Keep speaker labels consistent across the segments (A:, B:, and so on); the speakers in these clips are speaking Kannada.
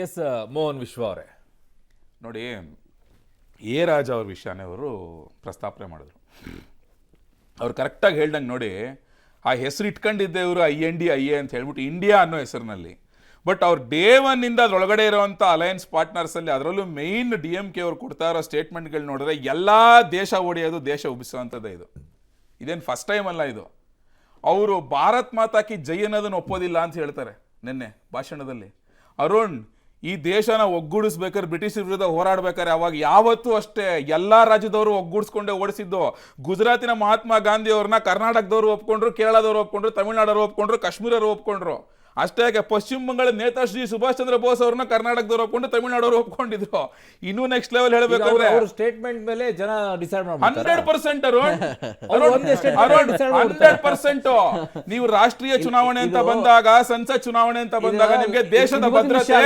A: ಎಸ್ ಮೋಹನ್ ವಿಶ್ವ ಅವರೇ
B: ನೋಡಿ, ಎ ರಾಜ ಅವ್ರ ವಿಷಯನೇ ಅವರು ಪ್ರಸ್ತಾಪನೆ ಮಾಡಿದ್ರು. ಅವ್ರು ಕರೆಕ್ಟಾಗಿ ಹೇಳ್ದಂಗೆ ನೋಡಿ, ಆ ಹೆಸರು ಇಟ್ಕೊಂಡಿದ್ದೆ ಇವರು INDIA ಅಂತ ಹೇಳ್ಬಿಟ್ಟು ಇಂಡಿಯಾ ಅನ್ನೋ ಹೆಸರಿನಲ್ಲಿ. ಬಟ್ ಅವ್ರು ಡೇ ಒನ್ನಿಂದ ಅದರೊಳಗಡೆ ಇರೋವಂಥ ಅಲಯನ್ಸ್ ಪಾರ್ಟ್ನರ್ಸಲ್ಲಿ ಅದರಲ್ಲೂ ಮೇಯ್ನ್ DMK ಅವ್ರು ಕೊಡ್ತಾ ಇರೋ ಸ್ಟೇಟ್ಮೆಂಟ್ಗಳು ನೋಡಿದ್ರೆ ಎಲ್ಲ ದೇಶ ಒಡೆಯೋದು, ದೇಶ ಉಬ್ಬಿಸೋವಂಥದ್ದೇ ಇದು. ಇದೇನು ಫಸ್ಟ್ ಟೈಮ್ ಅಲ್ಲ ಇದು. ಅವರು ಭಾರತ್ ಮಾತಾ ಕಿ ಜೈ ಅನ್ನೋದನ್ನು ಒಪ್ಪೋದಿಲ್ಲ ಅಂತ ಹೇಳ್ತಾರೆ ನಿನ್ನೆ ಭಾಷಣದಲ್ಲಿ. ಅರುಣ್, ಈ ದೇಶನ ಒಗ್ಗೂಡಿಸ್ಬೇಕಾದ್ರೆ ಬ್ರಿಟಿಷರ ವಿರುದ್ಧ ಹೋರಾಡ್ಬೇಕಾದ್ರೆ ಅವಾಗ ಯಾವತ್ತೂ ಅಷ್ಟೇ ಎಲ್ಲ ರಾಜ್ಯದವರು ಒಗ್ಗೂಡಿಸ್ಕೊಂಡೇ ಓಡಿಸಿದ್ದು. ಗುಜರಾತಿನ ಮಹಾತ್ಮ ಗಾಂಧಿ ಅವ್ರನ್ನ ಕರ್ನಾಟಕದವರು ಒಪ್ಕೊಂಡ್ರು, ಕೇರಳದವರು ಒಪ್ಕೊಂಡ್ರು, ತಮಿಳ್ನಾಡವರು ಒಪ್ಕೊಂಡ್ರು, ಕಾಶ್ಮೀರವರು ಒಪ್ಕೊಂಡ್ರು. ಅಷ್ಟೇ ಪಶ್ಚಿಮ ಬಂಗಾಳ ನೇತಾಜಿ ಸುಭಾಷ್ ಚಂದ್ರ ಬೋಸ್ ಅವ್ರನ್ನ ಕರ್ನಾಟಕದವರು ಒಪ್ಕೊಂಡು, ತಮಿಳ್ನಾಡವರು ಒಪ್ಕೊಂಡಿದ್ರು. ಇನ್ನೂ ನೆಕ್ಸ್ಟ್ ಲೆವೆಲ್ ಹೇಳ್ಬೇಕಾದ್ರೆ
A: ಸ್ಟೇಟ್ಮೆಂಟ್ ಮೇಲೆ ಜನ ಡಿಸೈಡ್
B: 100% 100%. ನೀವು ರಾಷ್ಟ್ರೀಯ ಚುನಾವಣೆ ಅಂತ ಬಂದಾಗ, ಸಂಸತ್ ಚುನಾವಣೆ ಅಂತ ಬಂದಾಗ ನಿಮ್ಗೆ ದೇಶದ ಭದ್ರತೆ.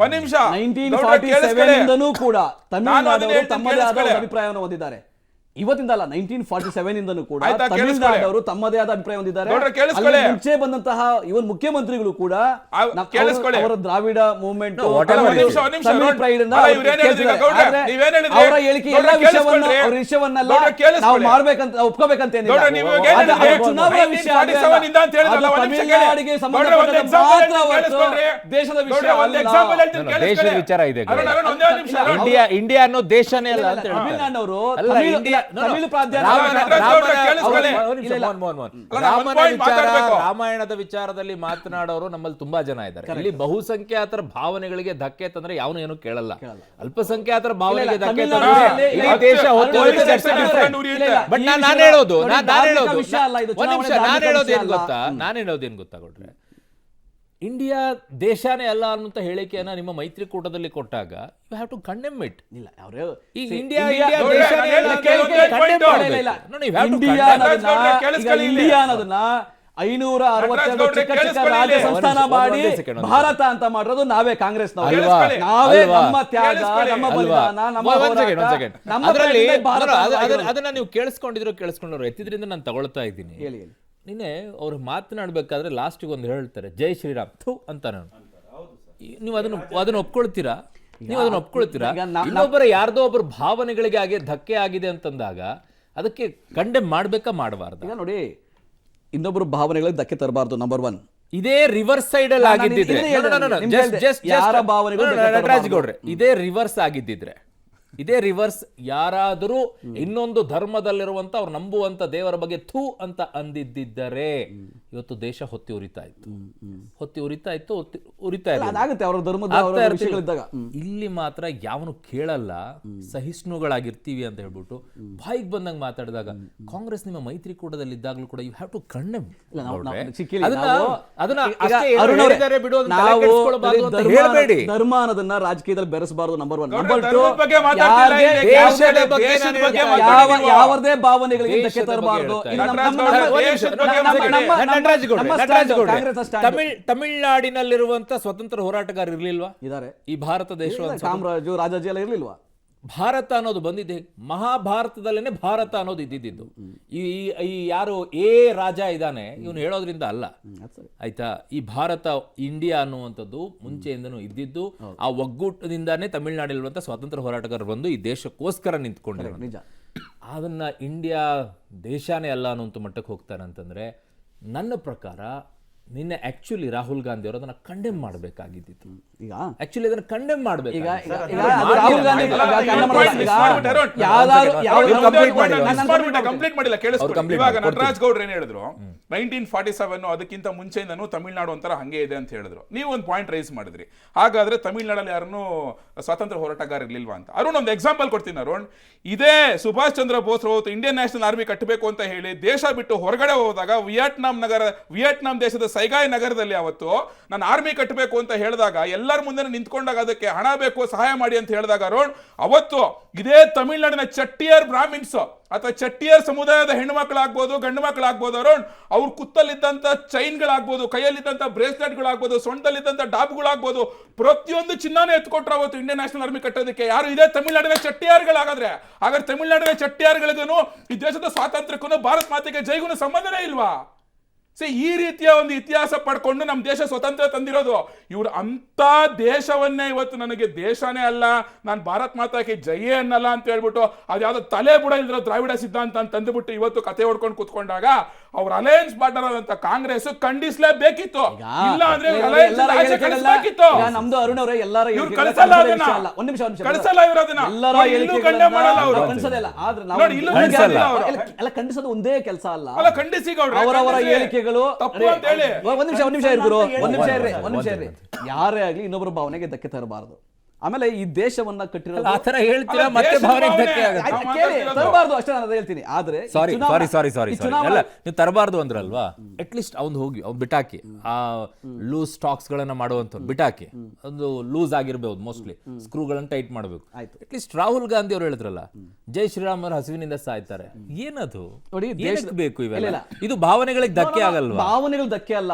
B: ಒಂದ್ ನಿಮಿಷ,
C: 1947 ಕೂಡ ತಮಿಳುನಾಡವರು ತಮ್ಮದೇ ಆದ ಅಭಿಪ್ರಾಯವನ್ನು ಹೊಂದಿದ್ದಾರೆ. ಇವತ್ತಿಂದ ಅಲ್ಲ, 1947 ಇಂದನೂ ಕೂಡ ತಮಿಳುನಾಡವರು ತಮ್ಮದೇ ಆದ ಅಭಿಪ್ರಾಯ ಹೊಂದಿದ್ದಾರೆ. ಮುಂಚೆ ಬಂದಂತಹ ಇವನ್ ಮುಖ್ಯಮಂತ್ರಿಗಳು ಕೂಡ ಅವರ ದ್ರಾವಿಡ ಮೂವ್ಮೆಂಟ್ ತಮಿಳ್ ಪ್ರೈಡ್ ಅವರ ಹೇಳಿಕೆ ಎಲ್ಲ ವಿಷಯವನ್ನೆಲ್ಲ ನಾವು ಮಾಡ್ಬೇಕಂತ ಒಪ್ಕೋಬೇಕಂತ ಚುನಾವಣಾ ವಿಷಯ ತಮಿಳುನಾಡಿಗೆ ಸಂಬಂಧಪಟ್ಟ ಮಾತ್ರ ದೇಶದ ವಿಷಯ.
A: ದೇಶದ ವಿಚಾರ ಇದೆ. ಇಂಡಿಯಾ ಅನ್ನೋ ದೇಶನೇ ಅಲ್ಲ ಅಂತ
C: ತಮಿಳುನಾಡವರು
A: ರಾಮಾಯಣದ ವಿಚಾರದಲ್ಲಿ ಮಾತನಾಡೋರು ನಮ್ಮಲ್ಲಿ ತುಂಬಾ ಜನ ಇದ್ದಾರೆ. ಇಲ್ಲಿ ಬಹುಸಂಖ್ಯಾತರ ಭಾವನೆಗಳಿಗೆ ಧಕ್ಕೆ ತಂದ್ರೆ ಯಾವನು ಏನು ಕೇಳಲ್ಲ. ಅಲ್ಪಸಂಖ್ಯಾತರ ಭಾವನೆಗೆ ಧಕ್ಕೆ ತಂದ್ರೆ ದೇಶ ಬಟ್ ನಾನು ಹೇಳೋದು ಏನ್ ಗೊತ್ತಾ ಕೊಟ್ರೆ, ಇಂಡಿಯಾ ದೇಶನೇ ಅಲ್ಲ ಅನ್ನುವಂತ ಹೇಳಿಕೆಯನ್ನ ನಿಮ್ಮ ಮೈತ್ರಿಕೂಟದಲ್ಲಿ ಕೊಟ್ಟಾಗ you have to condemn it.
C: ಇಲ್ಲ,
A: ಇಂಡಿಯಾ
C: ಅನ್ನೋದನ್ನ 562 ಚಿಕ್ಕ ಚಿಕ್ಕ ರಾಜ್ಯ ಸಂಸ್ಥಾನ ಮಾಡಿ ಭಾರತ ಅಂತ ಮಾಡಿರೋದು ನಾವೇ, ಕಾಂಗ್ರೆಸ್ ನಾವೇ. ನಮ್ಮ ತ್ಯಾಗ, ನಮ್ಮ ಬಲಿದಾನ,
A: ಅದನ್ನ ನೀವು ಕೇಳಿಸ್ಕೊಂಡ್ರು ಎತ್ತಿದ್ರಿಂದ ನಾನು ತಗೊಳ್ತಾ ಇದ್ದೀನಿ. ನಿನ್ನೆ ಅವ್ರು ಮಾತನಾಡ್ಬೇಕಾದ್ರೆ ಲಾಸ್ಟಿಗೆ ಒಂದು ಹೇಳ್ತಾರೆ, ಜೈ ಶ್ರೀರಾಮ್ ಥೂ ಅಂತ. ನೀವು ಅದನ್ನ ಒಪ್ಕೊಳ್ತೀರಾ? ನೀವು ಅದನ್ನ ಒಪ್ಕೊಳ್ತೀರಾ? ಇನ್ನೊಬ್ಬರ ಯಾರ್ದೋ ಒಬ್ಬರ ಭಾವನೆಗಳಿಗೆ ಆಗಿ ಧಕ್ಕೆ ಆಗಿದೆ ಅಂತಂದಾಗ ಅದಕ್ಕೆ ಕಂಡೆಮ್ ಮಾಡ್ಬೇಕಾ ಮಾಡಬಾರ್ದು?
C: ಈಗ ನೋಡಿ, ಇನ್ನೊಬ್ಬರು ಭಾವನೆಗಳಿಗೆ ಧಕ್ಕೆ ತರಬಾರ್ದು. ನಂಬರ್ 1,
A: ಇದೇ ರಿವರ್ಸ್ ಸೈಡ್ ಅಲ್ಲಿ ಆಗಿದ್ದಿದ್ರೆ, ನಟರಾಜ್ ಗೌಡ್ರೆ, ಇದೇ ರಿವರ್ಸ್ ಆಗಿದ್ದಿದ್ರೆ, ಇದೇ ರಿವರ್ಸ್ ಯಾರಾದರೂ ಇನ್ನೊಂದು ಧರ್ಮದಲ್ಲಿರುವಂತ ಅವ್ರು ನಂಬುವಂತ ದೇವರ ಬಗ್ಗೆ ಥೂ ಅಂತ ಅಂದಿದ್ದರೆ ಇವತ್ತು ದೇಶ ಹೊತ್ತಿ ಉರಿತಾ ಇತ್ತು. ಇಲ್ಲಿ ಮಾತ್ರ ಯಾವನು ಕೇಳಲ್ಲ, ಸಹಿಷ್ಣುಗಳಾಗಿರ್ತೀವಿ ಅಂತ ಹೇಳ್ಬಿಟ್ಟು ಬಾಯಿಗೆ ಬಂದಂಗ ಮಾತಾಡಿದಾಗ ಕಾಂಗ್ರೆಸ್ ನಿಮ್ಮ ಮೈತ್ರಿಕೂಟದಲ್ಲಿ ಇದ್ದಾಗಲೂ ಕೂಡ ಯು ಹ್ಯಾವ್ ಟು ಕಂಡೆಮ್.
C: ಧರ್ಮ ಅನ್ನೋದನ್ನ ರಾಜಕೀಯದಲ್ಲಿ ಬೆರೆಸಬಾರದು. ನಂಬರ್ 1. ನಂಬರ್ 2, ಯಾವುದೇ ಭಾವನೆಗಳಿಗೆ ಧಕ್ಕೆ ತರಬಾರದು.
A: ತಮಿಳ್ನಾಡಿನಲ್ಲಿರುವಂತ ಸ್ವತಂತ್ರ ಹೋರಾಟಗಾರ ಇರ್ಲಿಲ್ವಾ?
C: ಇದಾರೆ.
A: ಈ ಭಾರತ ದೇಶ
C: ಕಾಮರಾಜು, ರಾಜಾಜಿ ಎಲ್ಲ ಇರ್ಲಿಲ್ವಾ?
A: ಭಾರತ ಅನ್ನೋದು ಬಂದಿದೆ, ಮಹಾಭಾರತದಲ್ಲೇನೆ ಭಾರತ ಅನ್ನೋದು ಇದ್ದಿದ್ದು. ಈ ಯಾರು ಎ ರಾಜ ಇದ್ದಾನೆ ಇವನು ಹೇಳೋದ್ರಿಂದ ಅಲ್ಲ, ಆಯ್ತಾ? ಈ ಭಾರತ, ಇಂಡಿಯಾ ಅನ್ನುವಂಥದ್ದು ಮುಂಚೆಯಿಂದನೂ ಇದ್ದಿದ್ದು. ಆ ಒಗ್ಗೂಟದಿಂದಾನೇ ತಮಿಳ್ನಾಡಿರುವಂತ ಸ್ವಾತಂತ್ರ್ಯ ಹೋರಾಟಗಾರರು ಬಂದು ಈ ದೇಶಕ್ಕೋಸ್ಕರ ನಿಂತ್ಕೊಂಡಿರೋ ನಿಜ. ಅದನ್ನ ಇಂಡಿಯಾ ದೇಶನೇ ಅಲ್ಲ ಅನ್ನುವಂಥ ಮಟ್ಟಕ್ಕೆ ಹೋಗ್ತಾರೆ ಅಂತಂದ್ರೆ, ನನ್ನ ಪ್ರಕಾರ ನಿನ್ನೆ ಆಕ್ಚುಲಿ ರಾಹುಲ್ ಗಾಂಧಿ ಅವರು ಅದನ್ನ ಕಂಡೆಮ್ ಮಾಡಬೇಕಾಗಿದ್ದು. ಈಗ ಆಕ್ಚುಲಿ ಅದನ್ನ ಕಂಡೆಮ್ ಮಾಡಬೇಕು.
B: ನಟರಾಜ್ ಗೌಡ್ರು ಏನ್ ಹೇಳಿದ್ರು, 1947 ಅದಕ್ಕಿಂತ ಮುಂಚೆಯಿಂದನೂ ತಮಿಳ್ನಾಡು ಒಂಥರ ಹಂಗೆ ಇದೆ ಅಂತ ಹೇಳಿದ್ರು. ನೀವು ಒಂದು ಪಾಯಿಂಟ್ ರೈಸ್ ಮಾಡಿದ್ರಿ, ಹಾಗಾದ್ರೆ ತಮಿಳ್ನಾಡಲ್ಲಿ ಯಾರನ್ನು ಸ್ವಾತಂತ್ರ್ಯ ಹೋರಾಟಗಾರ ಇರ್ಲಿಲ್ವಾ ಅಂತ. ಅರುಣ್ ಒಂದು ಎಕ್ಸಾಂಪಲ್ ಕೊಡ್ತೀನಿ. ಅರುಣ್, ಇದೇ Subhash Chandra Bose Indian national army ಕಟ್ಟಬೇಕು ಅಂತ ಹೇಳಿ ದೇಶ ಬಿಟ್ಟು ಹೊರಗಡೆ ಹೋದಾಗ ವಿಯೆಟ್ನಾಂ ದೇಶದ ಸೈಗಾಯ್ ನಗರದಲ್ಲಿ ಅವತ್ತು ನಾನು ಆರ್ಮಿ ಕಟ್ಟಬೇಕು ಅಂತ ಹೇಳಿದಾಗ ಎಲ್ಲರ ಮುಂದೆ ನಿಂತ್ಕೊಂಡಾಗ ಅದಕ್ಕೆ ಹಣ ಬೇಕು, ಸಹಾಯ ಮಾಡಿ ಅಂತ ಹೇಳಿದಾಗ ಅರುಣ್, ಅವತ್ತು ಇದೇ ತಮಿಳ್ನಾಡಿನ ಚಟ್ಟಿಯರ್ ಬ್ರಾಹ್ಮಿನ್ಸ್ ಅಥವಾ ಚಟ್ಟಿಯರ್ ಸಮುದಾಯದ ಹೆಣ್ಣು ಮಕ್ಕಳಾಗ್ಬೋದು, ಗಂಡು ಮಕ್ಕಳಾಗ್ಬೋದು ಅರುಣ್, ಅವ್ರ ಕುತ್ತಲ್ಲಿದ್ದಂಥ ಚೈನ್ಗಳಾಗ್ಬೋದು, ಕೈಯಲ್ಲಿದ್ದಂಥ ಬ್ರೇಸ್ಲೆಟ್ಗಳಾಗ್ಬೋದು, ಸೊಂಟದಲ್ಲಿದ್ದಂಥ ಡಾಬ್ಗಳಾಗ್ಬೋದು, ಪ್ರತಿಯೊಂದು ಚಿನ್ನನೇ ಎತ್ಕೊಟ್ರು ಅವತ್ತು ಇಂಡಿಯನ್ ನ್ಯಾಷನಲ್ ಆರ್ಮಿ ಕಟ್ಟೋದಕ್ಕೆ. ಯಾರು? ಇದೇ ತಮಿಳ್ನಾಡಿನ ಚಟ್ಟಿಯಾರ್ಗಳಾಗಾದ್ರೆ. ಹಾಗಾದ್ರೆ ತಮಿಳ್ನಾಡಿನ ಚಟ್ಟಿಯಾರ್ಗಳಿಗೂ ಈ ದೇಶದ ಸ್ವಾತಂತ್ರ್ಯಕ್ಕೂ ಭಾರತ್ ಮಾತೆಗೆ ಜೈಗೂ ಸಂಬಂಧನೇ ಇಲ್ವಾ? ಈ ರೀತಿಯ ಒಂದು ಇತಿಹಾಸ ಪಡ್ಕೊಂಡು ನಮ್ಮ ದೇಶ ಸ್ವತಂತ್ರ ತಂದಿರೋದು ಇವ್ರು. ಅಂತ ದೇಶವನ್ನೇ ಇವತ್ತು ನನಗೆ ದೇಶನೇ ಅಲ್ಲ, ನಾನು ಭಾರತ್ ಮಾತಾಕ್ಕೆ ಜಯೇ ಅನ್ನಲ್ಲ ಅಂತ ಹೇಳ್ಬಿಟ್ಟು ಅದ್ಯಾವುದೋ ತಲೆ ಬುಡ ಇಲ್ದಿರೋ ದ್ರಾವಿಡ ಸಿದ್ಧಾಂತ ಅಂತ ತಂದುಬಿಟ್ಟು ಇವತ್ತು ಕತೆ ಹೊಡ್ಕೊಂಡು ಕೂತ್ಕೊಂಡಾಗ ಅವ್ರ ಅಲಯನ್ಸ್ ಪಾರ್ಟ್ನರ್ ಆದಂತ ಕಾಂಗ್ರೆಸ್ ಖಂಡಿಸ್ಲೇಬೇಕಿತ್ತು. ಇಲ್ಲ ಅಂದ್ರೆ
C: ನಮ್ದು ಅರುಣ್ ಅವರೇ ಎಲ್ಲರ
B: ಕಳಿಸಲ್ಲ
C: ಒಂದ್ ನಿಮಿಷ
B: ಕಳಿಸಲ್ಲ ಇವ್ರು ಅದನ್ನ
C: ಎಲ್ಲರ
B: ಖಂಡನೆ ಮಾಡಲ್ಲ ಅವರು.
C: ಖಂಡಿಸೋದಿಲ್ಲ. ಆದ್ರೆ
B: ನೋಡಿ, ಇಲ್ಲೂ ಖಂಡಿಸಲ್ಲ ಅವರು.
C: ಎಲ್ಲ ಖಂಡಿಸೋದು ಒಂದೇ ಕೆಲಸ ಅಲ್ಲ.
B: ಅಲ್ಲ, ಖಂಡಿಸಿ ಗೌಡ್ರೆ,
C: ಅವರವರ ಹೇಳಿಕೆಗಳು
B: ತಪ್ಪು ಅಂತ ಹೇಳಿ.
C: ಒಂದ್ ನಿಮಿಷ ಇರ್ಗುರು, ಒಂದ್ ನಿಮಿಷ ಇರ್ರಿ. ಯಾರೇ ಆಗ್ಲಿ ಇನ್ನೊಬ್ಬರ ಭಾವನೆಗೆ ಧಕ್ಕೆ ತರಬಾರದು. ಆಮೇಲೆ ಈ ದೇಶವನ್ನ ಕಟ್ಟಿರೋದು
A: ಆತರ ಹೇಳ್ತೀರಾ, ಮತ್ತೆ ಭಾವನೆಗೆ ಧಕ್ಕೆ ಆಗುತ್ತೆ.
C: ತರಬಾರ್ದು ಅಷ್ಟೇ ನಾನು ಹೇಳ್ತೀನಿ. ಆದ್ರೆ
A: ಸಾರಿ ಅಲ್ಲ, ನೀವು ತರಬಾರ್ದು ಅಂದ್ರಲ್ವಾ, ಅಟ್ ಲೀಸ್ಟ್ ಅವ್ನು ಹೋಗಿ ಅವ್ನು ಬಿಟ್ಟಾಕಿ, ಆ ಲೂಸ್ ಸ್ಟಾಕ್ಸ್ ಗಳನ್ನ ಮಾಡುವಂತ ಬಿಟ್ಟಾಕಿ, ಒಂದು ಲೂಸ್ ಆಗಿರ್ಬೋದು, ಮೋಸ್ಟ್ಲಿ ಸ್ಕ್ರೂಗಳನ್ನ ಟೈಟ್ ಮಾಡಬೇಕು. ಅಟ್ ಲೀಸ್ಟ್ ರಾಹುಲ್ ಗಾಂಧಿ ಅವರು ಹೇಳಿದ್ರಲ್ಲ, ಜೈ ಶ್ರೀರಾಮ್ ಅವರು ಹಸಿವಿನಿಂದ ಸಾಯ್ತಾರೆ, ಏನದು
C: ನೋಡಿ,
A: ದೇಶಕ್ಕೆ ಬೇಕು ಇವೆಲ್ಲ? ಇದು ಭಾವನೆಗಳಿಗೆ ಧಕ್ಕೆ ಆಗಲ್ವಾ?
C: ಭಾವನೆಗಳು ಧಕ್ಕೆ ಅಲ್ಲ.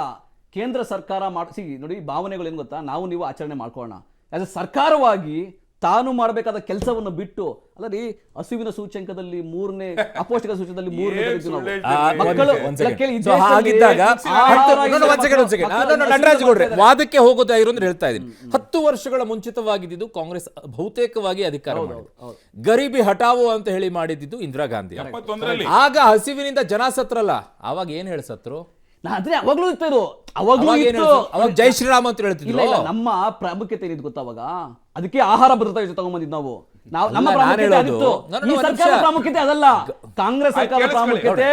C: ಕೇಂದ್ರ ಸರ್ಕಾರ ಮಾಡಿಸಿ ನೋಡಿ, ಭಾವನೆಗಳು ಏನ್ ಗೊತ್ತಾ, ನಾವು ನೀವು ಆಚರಣೆ ಮಾಡ್ಕೊಳ್ಳೋಣ. ಆಸ್ ಎ ಸರ್ಕಾರವಾಗಿ ತಾನು ಮಾಡಬೇಕಾದ ಕೆಲಸವನ್ನು ಬಿಟ್ಟು, ಅಲ್ಲರಿ ಹಸುವಿನ ಸೂಚ್ಯಂಕದಲ್ಲಿ 3ನೇ ಅಪೌಷ್ಟಿಕ ಸೂಚ್ಯಂಕದಲ್ಲಿ 3ನೇ
A: ನಟರಾಜ್ ಗೌಡ್ರೆ ವಾದಕ್ಕೆ ಹೋಗೋದಾಗಿರೋ ಅಂದ್ರೆ ಹೇಳ್ತಾ ಇದೀನಿ, 10 ವರ್ಷಗಳ ಮುಂಚಿತವಾಗಿದ್ದು ಕಾಂಗ್ರೆಸ್ ಬಹುತೇಕವಾಗಿ ಅಧಿಕಾರ ಮಾಡಿದೆ. ಗರೀಬಿ ಹಟಾವೋ ಅಂತ ಹೇಳಿ ಮಾಡಿದ್ದು ಇಂದಿರಾ ಗಾಂಧಿ. ಆಗ ಹಸಿವಿನಿಂದ ಜನ ಸತ್ರಲ್ಲ, ಆವಾಗ ಏನ್ ಹೇಳಿ ಸತ್ರು?
C: ಆದ್ರೆ ಅವಾಗ್ಲೂ ಇತ್ತು ಇದು, ಅವಾಗ್ಲೂ ಇತ್ತು.
A: ಅವಾಗ ಜೈ ಶ್ರೀರಾಮ್ ಅಂತ ಹೇಳ್ತಿದ್ರು.
C: ನಮ್ಮ ಪ್ರಾಮುಖ್ಯತೆ ಏನಿದ್ ಗೊತ್ತಾ, ಅವಾಗ ಅದಕ್ಕೆ ಆಹಾರ ಭದ್ರತಾ ಯೋಜನೆ ತಗೊಂಡ್ಬಂದಿದ್ ನಾವು. ನಮ್ಮ ಪ್ರಾಮುಖ್ಯತೆ ಆಗಿತ್ತು. ಈ ಸರ್ಕಾರದ ಪ್ರಾಮುಖ್ಯತೆ ಅದಲ್ಲ, ಕಾಂಗ್ರೆಸ್ ಸರ್ಕಾರದ ಪ್ರಾಮುಖ್ಯತೆ.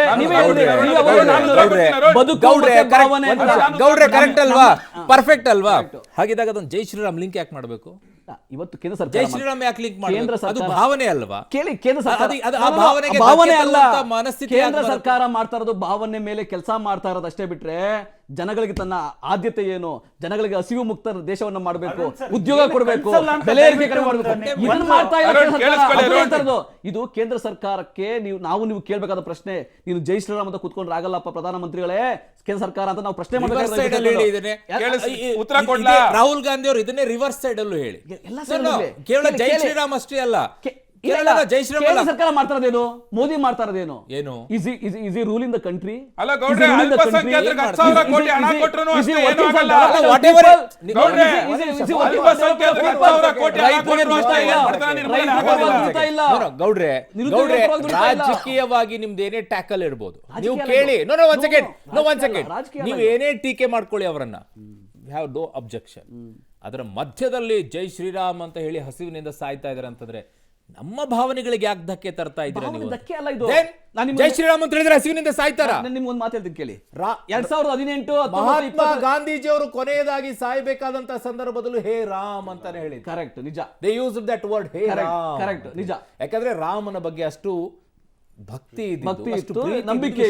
A: ಗೌಡ್ರೆ ಕರೆಕ್ಟ್ ಅಲ್ವಾ? ಪರ್ಫೆಕ್ಟ್ ಅಲ್ವಾ? ಹಾಗಿದ್ದಾಗ ಅದನ್ನ ಜೈ ಶ್ರೀರಾಮ್ ಲಿಂಕ್ ಯಾಕೆ ಮಾಡಬೇಕು?
C: ಇವತ್ತು ಕೇಂದ್ರ ಸರ್ಕಾರ
A: ಜೈ ಶ್ರೀರಾಮ್ ಯಾಕೆ ಲಿಂಕ್ ಮಾಡಬೇಕು? ಅದು ಭಾವನೆ ಅಲ್ವಾ?
C: ಕೇಳಿ, ಕೇಂದ್ರ ಸರ್ಕಾರ ಭಾವನೆ ಅಲ್ಲ, ಕೇಂದ್ರ ಸರ್ಕಾರ ಮಾಡ್ತಾ ಇರೋದು ಭಾವನೆ ಮೇಲೆ ಕೆಲಸ ಮಾಡ್ತಾ ಇರೋದು ಅಷ್ಟೇ. ಬಿಟ್ರೆ ಜನಗಳಿಗೆ ತನ್ನ ಆದ್ಯತೆ ಏನು, ಜನಗಳಿಗೆ ಹಸಿವು ಮುಕ್ತ ದೇಶವನ್ನ ಮಾಡಬೇಕು, ಉದ್ಯೋಗ ಕೊಡಬೇಕು, ಬೆಲೆ ಏರಿಕೆ ಕಡಿಮೆ ಮಾಡಬೇಕು, ಇದನ್ನ ಮಾಡ್ತಾ ಇರೋದು. ಇದು ಕೇಂದ್ರ ಸರ್ಕಾರಕ್ಕೆ ನೀವು ಕೇಳಬೇಕಾದ ಪ್ರಶ್ನೆ. ನೀನು ಜೈ ಶ್ರೀರಾಮ್ ಅಂತ ಕೂತ್ಕೊಂಡ್ರೆ ಆಗಲ್ಲಪ್ಪ ಪ್ರಧಾನಮಂತ್ರಿಗಳೇ, ಕೇಂದ್ರ ಸರ್ಕಾರ ಅಂತ ನಾವು ಪ್ರಶ್ನೆ ಮಾಡಬೇಕು.
A: ರಾಹುಲ್ ಗಾಂಧಿ ಅವರು ಇದನ್ನೇ ರಿವರ್ಸ್ ಸೈಡ್ ಅಲ್ಲೂ ಹೇಳಿ, ಕೇವಲ ಜೈ ಶ್ರೀರಾಮ್ ಅಷ್ಟೇ ಅಲ್ಲ, ಜೈ ಶ್ರೀರಾಮ್
C: ಸರ್ಕಾರ ಮಾಡ್ತಾ ಇರೋದೇನು, ಮೋದಿ ಮಾಡ್ತಾ ಇರೋದೇನು?
A: ಏನು
C: is rule in the country?
B: ಅಲ್ಲ ಗೌಡ್ರೆ, ಅಲ್ಪಸಂಖ್ಯಾತರಿಗೆ 10,000 ಕೋಟಿ ಹಣ ಕೊಟ್ಟರು ಅಷ್ಟೇ ಏನು ಆಗಲ್ಲ. ಗೌಡ್ರೆ,
A: ಗೌಡ್ರೆ, ರಾಜಕೀಯವಾಗಿ ನಿಮ್ದು ಏನೇ ಟ್ಯಾಕಲ್ ಇರ್ಬೋದು, ನೀವು ಕೇಳಿ. ಒನ್ ಸೆಕೆಂಡ್, ನೀವು ಏನೇ ಟೀಕೆ ಮಾಡ್ಕೊಳ್ಳಿ ಅವರನ್ನ, ಹ್ಯಾವ್ ನೋ ಅಬ್ಜೆಕ್ಷನ್. ಅದರ ಮಧ್ಯದಲ್ಲಿ ಜೈ ಶ್ರೀರಾಮ್ ಅಂತ ಹೇಳಿ ಹಸಿವಿನಿಂದ ಸಾಯ್ತಾ ಇದಾರೆ ಅಂತಂದ್ರೆ ನಮ್ಮ ಭಾವನೆಗಳಿಗೆ ಯಾಕೆ ಧಕ್ಕೆ ತರ್ತಾ ಇದ್ದೀರಾ ನೀವು?
C: ಧಕ್ಕೆ ಅಲ್ಲ ಇದು.
A: ಜೈ ಶ್ರೀರಾಮ್ ಅಂತ ಹೇಳಿದ್ರೆ ಹಸಿವಿನಿಂದ ಸಾಯ್ತಾರ?
C: ನಿಮ್ಗೆ ಒಂದು ಮಾತು ಹೇಳ್ತೀನಿ ಕೇಳಿ. 2018
A: ಮಹಾತ್ಮ ಗಾಂಧೀಜಿ ಅವರು ಕೊನೆಯದಾಗಿ ಸಾಯ್ಬೇಕಾದಂತ ಸಂದರ್ಭದಲ್ಲೂ ಹೇ ರಾಮ್ ಅಂತಾನೆ ಹೇಳಿ.
C: ಕರೆಕ್ಟ್, ನಿಜ.
A: ದೇ ಯೂಸ್ ದಟ್ ವರ್ಡ್, ಹೇ ರಾಮ್.
C: ಕರೆಕ್ಟ್, ನಿಜ.
A: ಯಾಕಂದ್ರೆ ರಾಮನ ಬಗ್ಗೆ ಅಷ್ಟು ಭಕ್ತಿ ಇತ್ತು,
C: ನಂಬಿಕೆ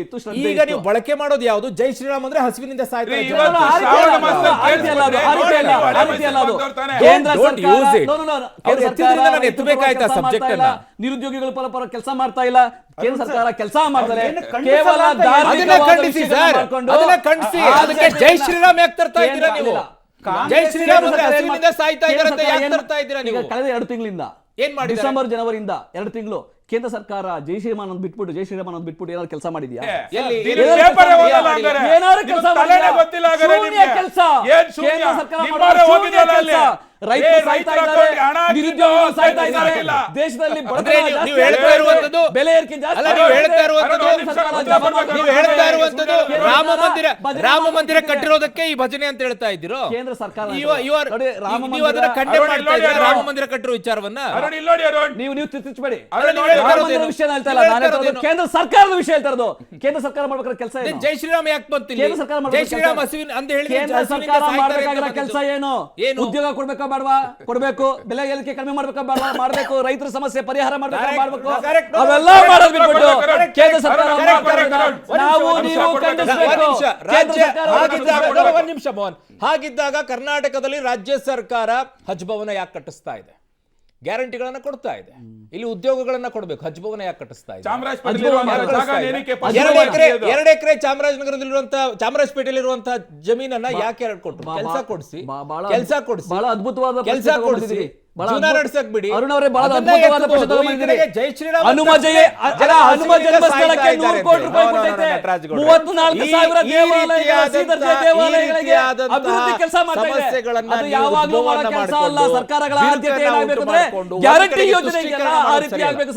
C: ಇತ್ತು.
A: ಈಗ ನೀವು ಬಳಕೆ ಮಾಡೋದು ಯಾವುದು? ಜೈ ಶ್ರೀರಾಮ್ ಅಂದ್ರೆ ಹಸಿವಿನಿಂದ ಸಾಯ್ತಾರೆ. ಎತ್ತಬೇಕಾಯ್ತಾ ಸಬ್ಜೆಕ್ಟ್ ಅನ್ನ?
C: ನಿರುದ್ಯೋಗಿಗಳು ಪರ ಕೆಲಸ ಮಾಡ್ತಾ ಇಲ್ಲ, ಕೇಂದ್ರ ಸರ್ಕಾರ ಕೆಲಸ ಮಾಡ್ತಾರೆ. ಕೇವಲ
A: ಅದಕ್ಕೆ ಜೈ ಶ್ರೀರಾಮ್ ಯಾಕೆ ತರ್ತಾ ಇದ್ದೀರಾ ನೀವು? ಜೈ ಶ್ರೀರಾಮ್ ಅಂದ್ರೆ ಹಸಿವಿನಿಂದ ಸಾಯ್ತಾ ಇದ್ದಾರೆ ಅಂತ ಯಾಕೆ ತರ್ತಾ ಇದ್ದೀರಾ ನೀವು?
C: ಕಳೆದ 2 ತಿಂಗಳಿಂದ
A: ಏನ್ ಮಾಡಿ,
C: ಡಿಸೆಂಬರ್ ಜನವರಿಯಿಂದ 2 ತಿಂಗಳು ಕೇಂದ್ರ ಸರ್ಕಾರ ಜೈ ಶ್ರೀರಾಮ್ ಬಿಟ್ಬಿಟ್ಟು ಏನಾದ್ರು ಕೆಲಸ ಮಾಡಿದ್ಯಾ? ದೇಶದಲ್ಲಿ ಬೆಲೆ ಏರಿಕೆ
A: ರಾಮ ಮಂದಿರ ಕಟ್ಟಿರೋದಕ್ಕೆ ಈ ಭಜನೆ ಅಂತ ಹೇಳ್ತಾ ಇದ್ದೀರೋ?
C: ಕೇಂದ್ರ ಸರ್ಕಾರ
A: ರಾಮ ಮಂದಿರ ಕಟ್ಟಿರೋ ವಿಚಾರವನ್ನ
C: ನೀವು ತಿರುಚಬೇಡಿ. ವಿಷಯ ಹೇಳ್ತಾ ಇಲ್ಲ, ಕೇಂದ್ರ ಸರ್ಕಾರದ ವಿಷಯ ಹೇಳ್ತಾ ಇರೋದು. ಕೇಂದ್ರ ಸರ್ಕಾರ ಮಾಡ್ಬೇಕಾದ ಕೆಲಸ ಏನು?
A: ಜೈ ಶ್ರೀರಾಮ್ ಯಾಕೆ ಬಂತಿಲ್ಲ?
C: ಕೇಂದ್ರ ಸರ್ಕಾರ ಮಾಡಬೇಕಾಗಿರೋ ಕೆಲಸ ಏನು? ಉದ್ಯೋಗ ಕೊಡ್ಬೇಕಾ ಬೇಡವಾ? ಕೊಡ್ಬೇಕು. ಬೆಲೆ ಏರಿಕೆ ಕಡಿಮೆ ಮಾಡ್ಬೇಕಾ ಬೇಡವಾ? ಮಾಡ್ಬೇಕು. ರೈತರ ಸಮಸ್ಯೆ ಪರಿಹಾರ ಮಾಡ್ಬೇಕಾ ಮಾಡ್ಬೇಕು. ಅವೆಲ್ಲ ಮಾಡೋದು ಬಿಟ್ಬಿಟ್ಟು ಕೇಂದ್ರ ಸರ್ಕಾರ ನಾವು ನೀವು ಖಂಡಿಸಬೇಕು.
A: ಒಂದ್ ನಿಮಿಷ ಮೋಹನ್, ಹಾಗಿದ್ದಾಗ ಕರ್ನಾಟಕದಲ್ಲಿ ರಾಜ್ಯ ಸರ್ಕಾರ ಹಜ್ ಭವನ ಯಾಕೆ ಕಟ್ಟಿಸ್ತಾ ಇದೆ? ಗ್ಯಾರಂಟಿಗಳನ್ನ ಕೊಡ್ತಾ ಇದೆ, ಇಲ್ಲಿ ಉದ್ಯೋಗಗಳನ್ನ ಕೊಡಬೇಕು, ಹಜ್ ಭವನ ಯಾಕೆ ಕಟ್ಟಿಸ್ತಾ ಇದೆ? 2 ಎಕರೆ ಚಾಮರಾಜಪೇಟೆಯಲ್ಲಿರುವಂತಹ ಜಮೀನನ್ನ ಯಾಕೆ ಕೊಟ್ಟರು? ಕೆಲಸ ಕೊಡಿಸಿ
C: ಬಹಳ ಅದ್ಭುತವಾದ ಕೆಲಸ ಕೊಡಿಸಿ. ಬಹಳ
A: ಜೀವನ
C: ಅದ್ಭುತ-
A: ನಡ್ಸಕ್ ಬಿಡಿ.
C: ಅರುಣ್ ಅವರೇ ಬಹಳ
A: ಅದನ್ನೇ
C: ಅದ್ಭುತವಾದ
A: ಎತ್ಬೋದು.
C: ಪ್ರಶ್ನೆ
A: ಈ
C: ತಗೊಂಡ್ಬಂದಿದ್ದೀರಿ.
A: ಕಡೆಗೆ ಜೈ ಶ್ರೀರಾಮ್
C: ಹನುಮ
A: ಅಂತ
C: ಜಯ
A: ಜನ
C: ಹನುಮ ಜನ್ಮಸ್ಥಳಕ್ಕೆ 100 ಕೋಟಿ ರೂಪಾಯಿ ಕೊಟ್ಟೈತೆ. 34,000 ದೇವಾಲಯಗಳ ಶ್ರೀಧರ್ಜೆ ದೇವಾಲಯಗಳಿಗೆ ಅಭಿವೃದ್ಧಿ ಕೆಲಸ ಮಾಡ್ತಾ ಇದೆ. ಅದು ಯಾವಾಗಲೂ ಮಾಡೋ ಕೆಲಸ ಅಲ್ಲ. ಸರ್ಕಾರಗಳ ಆದ್ಯತೆ ಏನಾಗಬೇಕು ಅಂದ್ರೆ ಗ್ಯಾರಂಟಿ ಯೋಜನೆ ಇದೆಯಲ್ಲ, ಆ ರೀತಿ ಆಗ್ಬೇಕು.